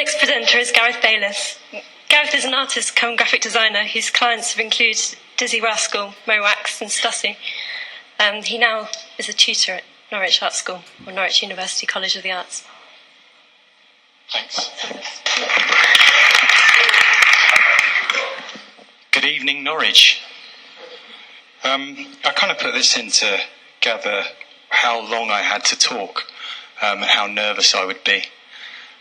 next presenter is Gareth Bayliss. Gareth is an artist come graphic designer whose clients have included Dizzy Rascal, Mowax and Stussy. He now is a tutor at Norwich Art School, or Norwich University College of the Arts. Thanks. Good evening, Norwich. I kind of put this in to gather how long I had to talk and how nervous I would be.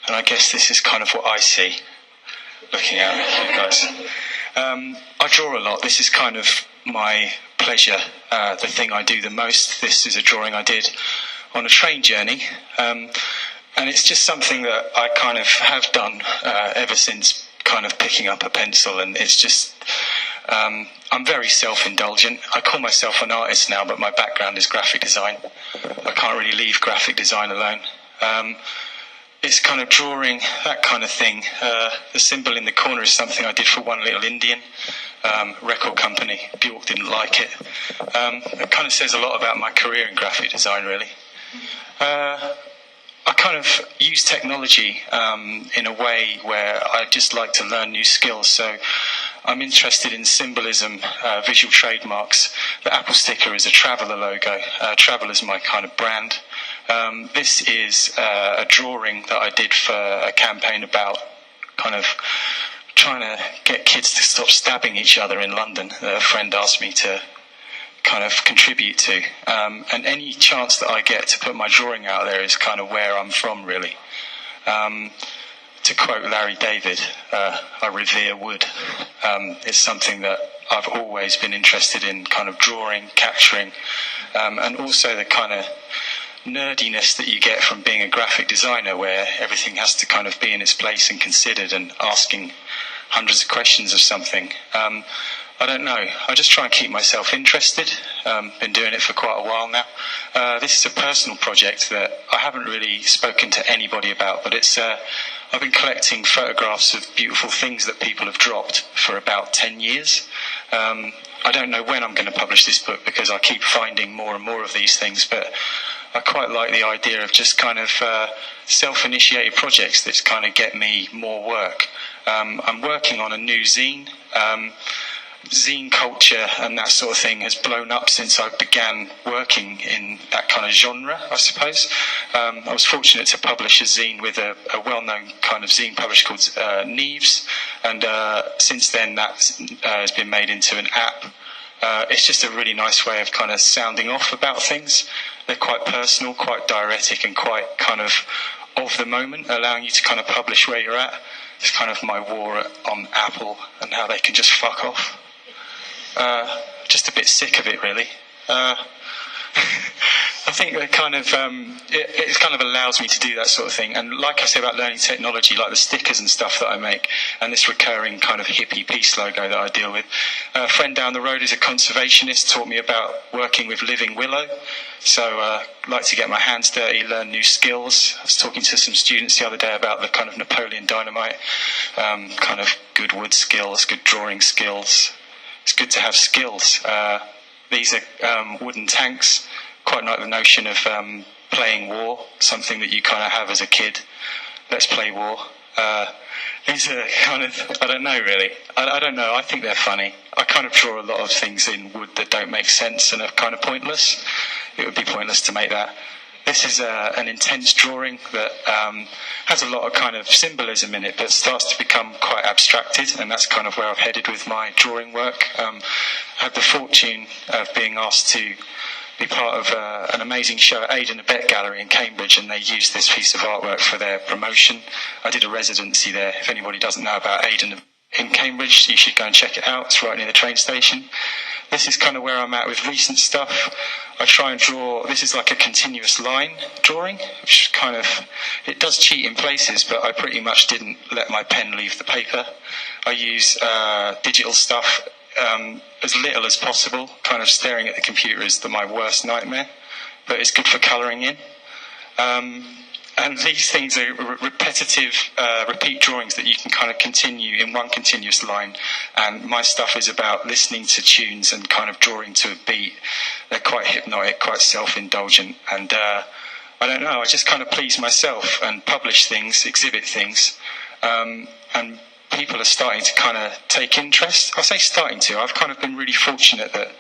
And I guess this is kind of what I see looking at you guys. I draw a lot. This is kind of my pleasure, the thing I do the most. This is a drawing I did on a train journey. And it's just something that I kind of have done ever since kind of picking up a pencil. And it's just, I'm very self-indulgent. I call myself an artist now, but my background is graphic design. I can't really leave graphic design alone. It's kind of drawing, that kind of thing. The symbol in the corner is something I did for One Little Indian record company. Bjork didn't like it. It kind of says a lot about my career in graphic design, really. I kind of use technology in a way where I just like to learn new skills. So I'm interested in symbolism, visual trademarks. The Apple sticker is a Traveller logo. Traveller is my kind of brand. This is a drawing that I did for a campaign about kind of trying to get kids to stop stabbing each other in London. A friend asked me to kind of contribute to. And any chance that I get to put my drawing out there is kind of where I'm from, really. To quote Larry David, I revere wood. It's something that I've always been interested in, kind of drawing, capturing, and also the kind of nerdiness that you get from being a graphic designer, where everything has to kind of be in its place and considered, and asking hundreds of questions of something. I don't know. I just try and keep myself interested. Been doing it for quite a while now. This is a personal project that I haven't really spoken to anybody about, but it's I've been collecting photographs of beautiful things that people have dropped for about 10 years. I don't know when I'm going to publish this book because I keep finding more and more of these things, but I quite like the idea of just kind of self-initiated projects that kind of get me more work. I'm working on a new zine. Zine culture and that sort of thing has blown up since I began working in that kind of genre, I suppose. I was fortunate to publish a zine with a well-known kind of zine publisher called Neves, and since then that has been made into an app. It's just a really nice way of kind of sounding off about things. They're quite personal, quite diuretic, and quite kind of the moment, allowing you to kind of publish where you're at. It's kind of my war on Apple and how they can just fuck off. Just a bit sick of it, really. I think that kind of it kind of allows me to do that sort of thing. And like I say about learning technology, like the stickers and stuff that I make, and this recurring kind of hippie peace logo that I deal with. A friend down the road is a conservationist, taught me about working with living willow. So I like to get my hands dirty, learn new skills. I was talking to some students the other day about the kind of Napoleon Dynamite, kind of good wood skills, good drawing skills. It's good to have skills. These are wooden tanks. Quite like the notion of playing war, something that you kind of have as a kid. Let's play war. These are kind of, I don't know really. I don't know, I think they're funny. I kind of draw a lot of things in wood that don't make sense and are kind of pointless. It would be pointless to make that. This is an intense drawing that has a lot of kind of symbolism in it, but starts to become quite abstracted, and that's kind of where I've headed with my drawing work. I had the fortune of being asked to be part of an amazing show at Aid and Abet Gallery in Cambridge, and they used this piece of artwork for their promotion. I did a residency there. If anybody doesn't know about Aid and in Cambridge, you should go and check it out. It's right near the train station. This is kind of where I'm at with recent stuff. I try and draw, this is like a continuous line drawing, which kind of, it does cheat in places, but I pretty much didn't let my pen leave the paper. I use digital stuff as little as possible. Kind of staring at the computer is my worst nightmare, but it's good for colouring in. And these things are repetitive, repeat drawings that you can kind of continue in one continuous line. And my stuff is about listening to tunes and kind of drawing to a beat. They're quite hypnotic, quite self-indulgent. And I don't know, I just kind of please myself and publish things, exhibit things. and people are starting to kind of take interest. I say starting to. I've kind of been really fortunate that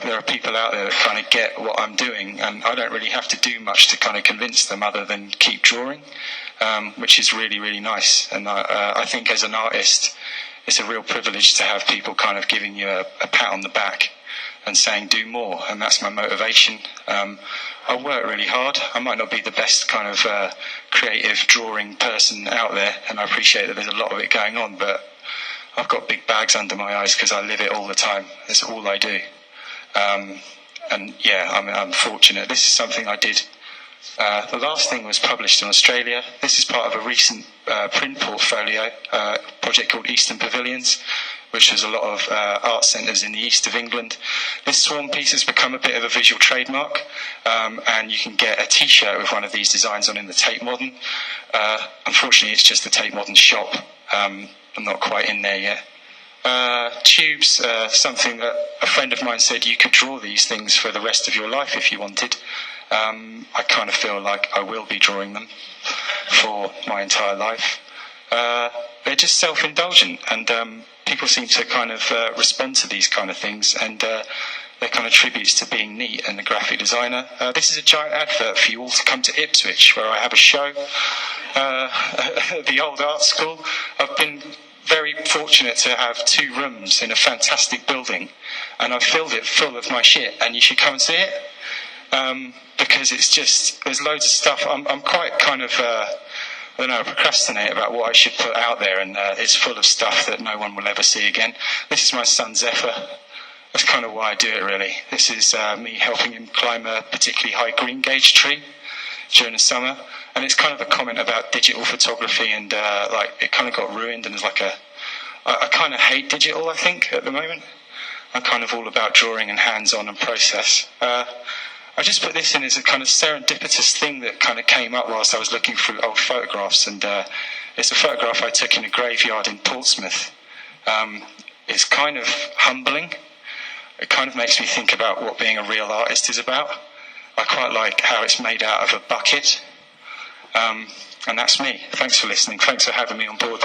there are people out there that kind of get what I'm doing, and I don't really have to do much to kind of convince them other than keep drawing, which is really, really nice. And I think as an artist, it's a real privilege to have people kind of giving you a pat on the back and saying do more, and that's my motivation. I work really hard. I might not be the best kind of creative drawing person out there, and I appreciate that there's a lot of it going on, but I've got big bags under my eyes because I live it all the time. It's all I do. I'm fortunate. This is something I did. The last thing was published in Australia. This is part of a recent print portfolio, project called Eastern Pavilions, which has a lot of art centres in the east of England. This swarm piece has become a bit of a visual trademark, and you can get a T-shirt with one of these designs on in the Tate Modern. Unfortunately, it's just the Tate Modern shop. I'm not quite in there yet. Tubes, something that a friend of mine said you could draw these things for the rest of your life if you wanted. I kind of feel like I will be drawing them for my entire life. They're just self-indulgent, and people seem to kind of respond to these kind of things, and they're kind of tributes to being neat and a graphic designer. This is a giant advert for you all to come to Ipswich, where I have a show at the old art school. I've been very fortunate to have 2 rooms in a fantastic building, and I've filled it full of my shit, and you should come and see it, because it's just, there's loads of stuff. I'm quite kind of procrastinate about what I should put out there, and it's full of stuff that no one will ever see again. This is my son Zephyr. That's kind of why I do it, really. This is me helping him climb a particularly high green gauge tree during the summer, and it's kind of a comment about digital photography, and it kind of got ruined, and there's I kind of hate digital, I think, at the moment. I'm kind of all about drawing and hands-on and process. I just put this in as a kind of serendipitous thing that kind of came up whilst I was looking through old photographs, and it's a photograph I took in a graveyard in Portsmouth. It's kind of humbling. It kind of makes me think about what being a real artist is about. I quite like how it's made out of a bucket. And that's me. Thanks for listening. Thanks for having me on board.